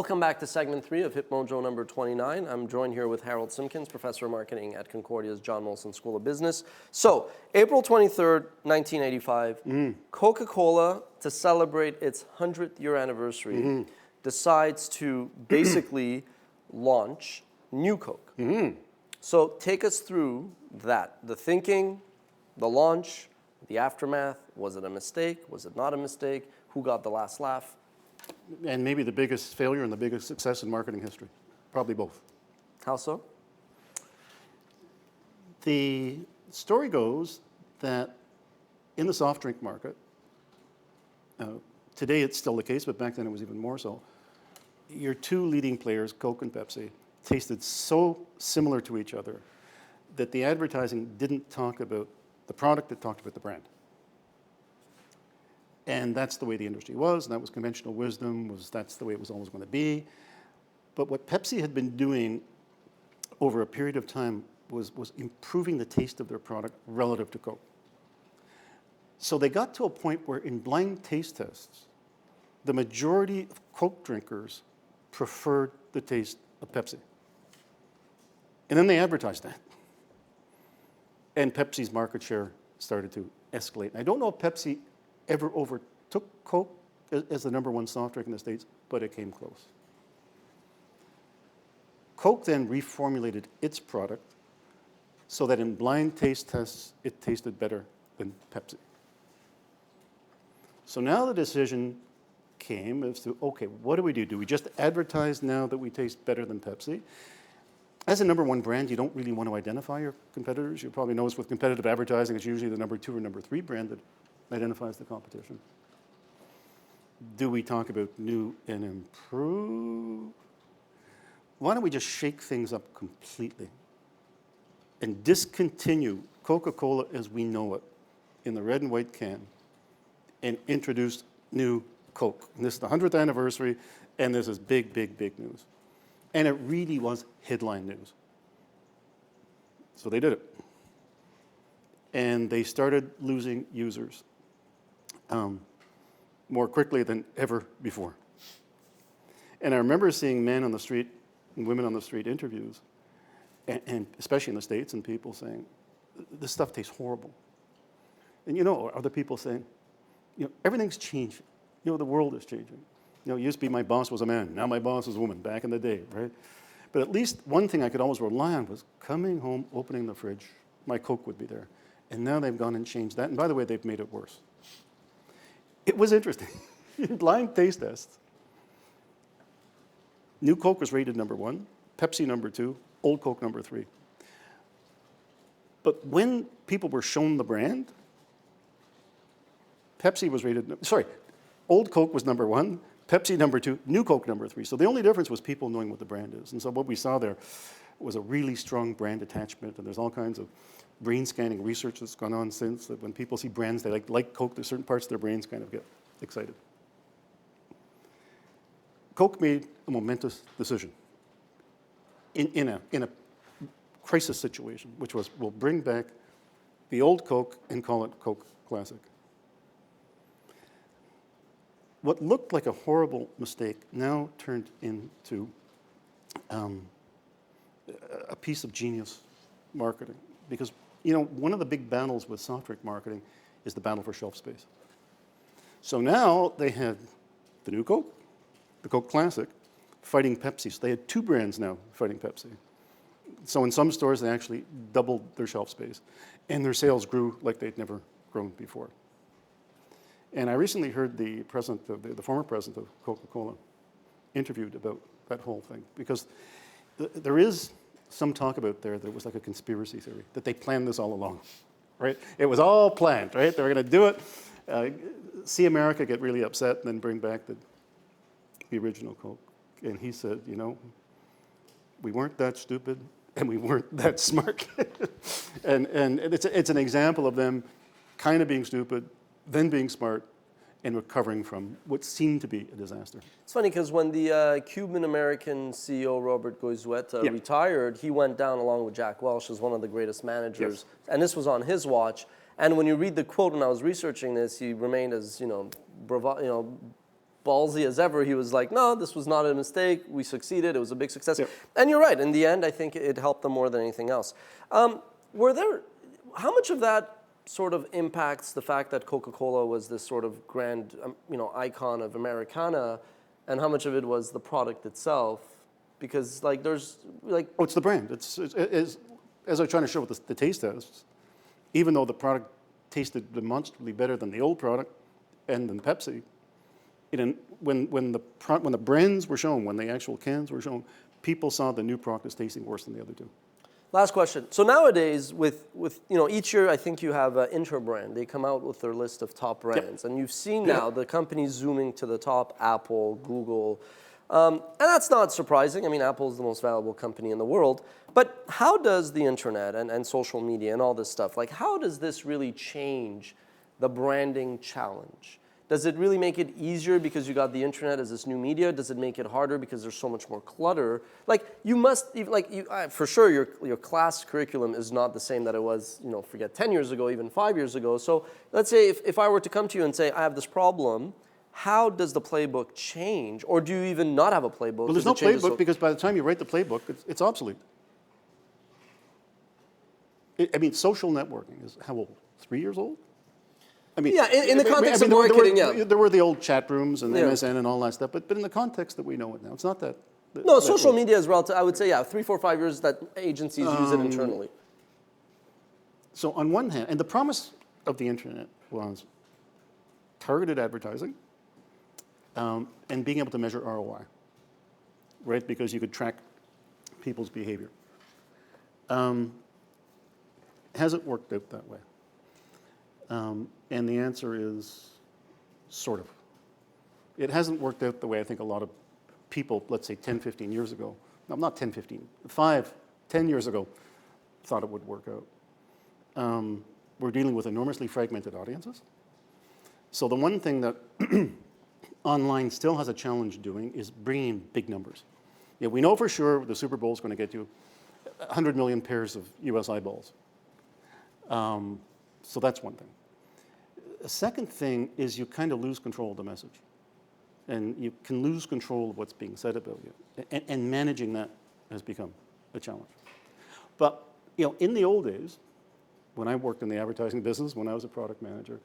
Welcome back to segment 3 of HipMojo number 29. I'm joined here with Harold Simpkins, Professor of Marketing at Concordia's John Molson School of Business. So, April 23rd, 1985, Coca-Cola, to celebrate its 100th year anniversary, decides to basically launch New Coke. So take us through that, the thinking, the launch, the aftermath. Was it a mistake? Was it not a mistake? Who got the last laugh? And maybe the biggest failure and the biggest success in marketing history. Probably both. How so? The story goes that in the soft drink market, today it's still the case, but back then it was even more so, your two leading players, Coke and Pepsi, tasted so similar to each other that the advertising didn't talk about the product, it talked about the brand. And that's the way the industry was, and that was conventional wisdom, that's the way it was always going to be. But what Pepsi had been doing over a period of time was improving the taste of their product relative to Coke. So they got to a point where in blind taste tests, the majority of Coke drinkers preferred the taste of Pepsi. And then they advertised that. And Pepsi's market share started to escalate. And I don't know if Pepsi ever overtook Coke as the number one soft drink in the States, but it came close. Coke then reformulated its product so that in blind taste tests, it tasted better than Pepsi. So now the decision came as to, okay, what do we do? Do we just advertise now that we taste better than Pepsi? As a number one brand, you don't really want to identify your competitors. You probably notice with competitive advertising, it's usually the number 2 or number 3 brand that identifies the competition. Do we talk about new and improve? Why don't we just shake things up completely and discontinue Coca-Cola as we know it in the red and white can and introduce new Coke? And this is the 100th anniversary, and this is big, big, big news. And it really was headline news. So they did it. And they started losing users more quickly than ever before. And I remember seeing men on the street and women on the street interviews, and especially in the States, and people saying, this stuff tastes horrible. And you know, other people saying, you know, everything's changing. You know, the world is changing. You know, it used to be my boss was a man, now my boss is a woman, back in the day, right? But at least one thing I could always rely on was coming home, opening the fridge, my Coke would be there. And now they've gone and changed that. And by the way, they've made it worse. It was interesting. In blind taste tests, new Coke was rated number 1, Pepsi number 2, old Coke number 3. But when people were shown the brand, Pepsi was rated, old Coke was number 1, Pepsi number 2, new Coke number 3. So the only difference was people knowing what the brand is. And so what we saw there was a really strong brand attachment, and there's all kinds of brain scanning research that's gone on since, that when people see brands they like Coke, there's certain parts of their brains kind of get excited. Coke made a momentous decision in a crisis situation, which was, we'll bring back the old Coke and call it Coke Classic. What looked like a horrible mistake now turned into a piece of genius marketing. Because, you know, one of the big battles with soft drink marketing is the battle for shelf space. So now they had the new Coke, the Coke Classic, fighting Pepsi. So they had 2 brands now fighting Pepsi. So in some stores, they actually doubled their shelf space. And their sales grew like they'd never grown before. And I recently heard the former president of Coca-Cola interviewed about that whole thing. Because there is some talk about there that it was like a conspiracy theory, that they planned this all along, right? It was all planned, right? They were going to do it, see America get really upset, and then bring back the original Coke. And he said, you know, we weren't that stupid, and we weren't that smart. and it's an example of them kind of being stupid, then being smart, and recovering from what seemed to be a disaster. It's funny because when the Cuban-American CEO, Robert Goizueta, retired, he went down along with Jack Welch as one of the greatest managers. Yes. And this was on his watch. And when you read the quote, when I was researching this, he remained as, ballsy as ever, he was like, no, this was not a mistake. We succeeded. It was a big success. Yeah. And you're right. In the end, I think it helped them more than anything else. How much of that sort of impacts the fact that Coca-Cola was this sort of grand, icon of Americana, and how much of it was the product itself? Because Oh, it's the brand. It's as I was trying to show with the taste tests, even though the product tasted demonstrably better than the old product and than Pepsi, when the brands were shown, when the actual cans were shown, people saw the new product as tasting worse than the other two. Last question. So nowadays, with each year, I think you have Interbrand. They come out with their list of top brands, and you've seen now the companies zooming to the top: Apple, Google, and that's not surprising. I mean, Apple is the most valuable company in the world. But how does the internet and social media and all this stuff, how does this really change the branding challenge? Does it really make it easier because you got the internet as this new media? Does it make it harder because there's so much more clutter? You must, for sure, your class curriculum is not the same that it was, forget 10 years ago, even 5 years ago. So let's say if I were to come to you and say, I have this problem, how does the playbook change? Or do you even not have a playbook? Well, there's no playbook because by the time you write the playbook, it's obsolete. Social networking is how old? 3 years old? In the context of marketing, there were the old chat rooms and MSN and all that stuff, but in the context that we know it now, it's not that. No, social media is relative. I would say, 3, 4, 5 years that agencies use it internally. So on one hand, and the promise of the internet was targeted advertising and being able to measure ROI, right? Because you could track people's behavior. Hasn't worked out that way. And the answer is sort of. It hasn't worked out the way I think a lot of people, let's say 10, 15 years ago, no, not 10, 15, 5, 10 years ago, thought it would work out. We're dealing with enormously fragmented audiences. So the one thing that online still has a challenge doing is bringing in big numbers. We know for sure the Super Bowl is going to get you 100 million pairs of US eyeballs. So that's one thing. A second thing is you kind of lose control of the message. And you can lose control of what's being said about you. And managing that has become a challenge. But in the old days, when I worked in the advertising business, when I was a product manager,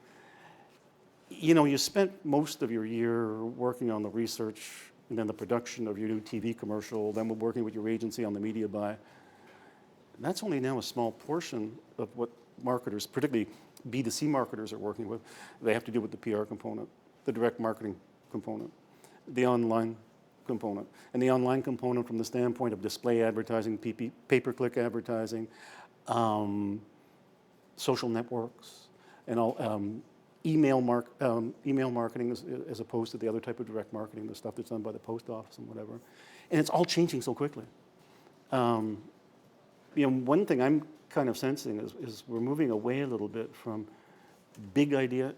you spent most of your year working on the research and then the production of your new TV commercial, then working with your agency on the media buy. And that's only now a small portion of what marketers, particularly B2C marketers, are working with. They have to do with the PR component, the direct marketing component, the online component. And the online component from the standpoint of display advertising, pay-per-click advertising, social networks, and all, email marketing as opposed to the other type of direct marketing, the stuff that's done by the post office and whatever. And it's all changing so quickly. One thing I'm kind of sensing is we're moving away a little bit from big ideas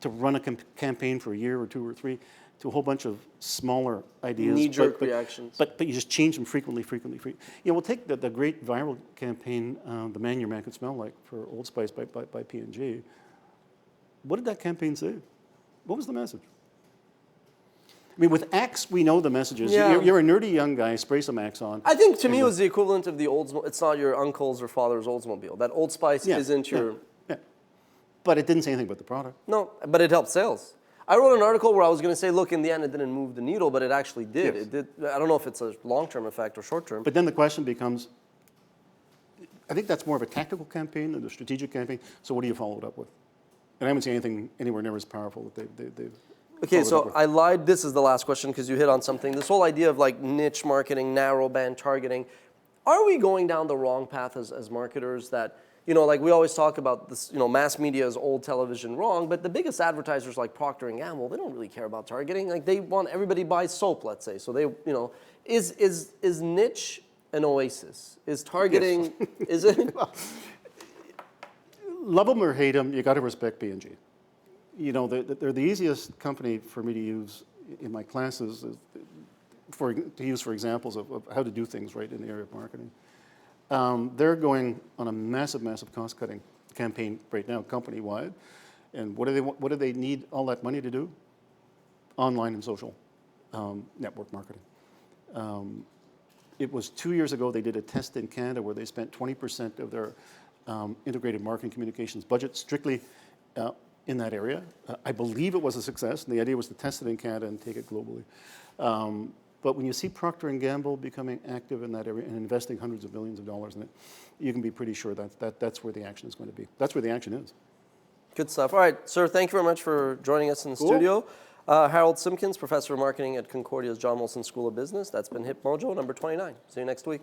to run a campaign for a year or 2 or 3 to a whole bunch of smaller ideas. Knee-jerk reactions. But you just change them frequently. We'll take the great viral campaign, The Man Your Man Could Smell Like, for Old Spice by P&G. What did that campaign say? What was the message? With Axe, we know the messages. Yeah. You're a nerdy young guy, spray some Axe on. I think to me it was the equivalent of the Oldsmobile. It's not your uncle's or father's Oldsmobile. That Old Spice isn't your... Yeah. But it didn't say anything about the product. No, but it helped sales. I wrote an article where I was going to say, look, in the end it didn't move the needle, but it actually did. Yes. It did. I don't know if it's a long-term effect or short-term. But then the question becomes, I think that's more of a tactical campaign than a strategic campaign, so what do you follow it up with? And I haven't seen anything anywhere near as powerful that they've Okay, so I lied. This is the last question because you hit on something. This whole idea of niche marketing, narrow band targeting. Are we going down the wrong path as marketers that, we always talk about this, mass media is old television wrong, but the biggest advertisers like Procter & Gamble, they don't really care about targeting. They want everybody buys soap, let's say. So they, is niche an oasis? Is targeting, yes. Is it? Love them or hate them, you got to respect P&G. They're the easiest company for me to use in my classes to use for examples of how to do things right in the area of marketing. They're going on a massive cost-cutting campaign right now, company-wide. And what do they need all that money to do? Online and social network marketing. It was 2 years ago they did a test in Canada where they spent 20% of their integrated marketing communications budget strictly in that area. I believe it was a success, and the idea was to test it in Canada and take it globally. But when you see Procter & Gamble becoming active in that area and investing hundreds of millions of dollars in it, you can be pretty sure that's where the action is going to be. That's where the action is. Good stuff. All right, sir, thank you very much for joining us in the studio. Harold Simpkins, Professor of Marketing at Concordia's John Molson School of Business. That's been HipMojo number 29. See you next week.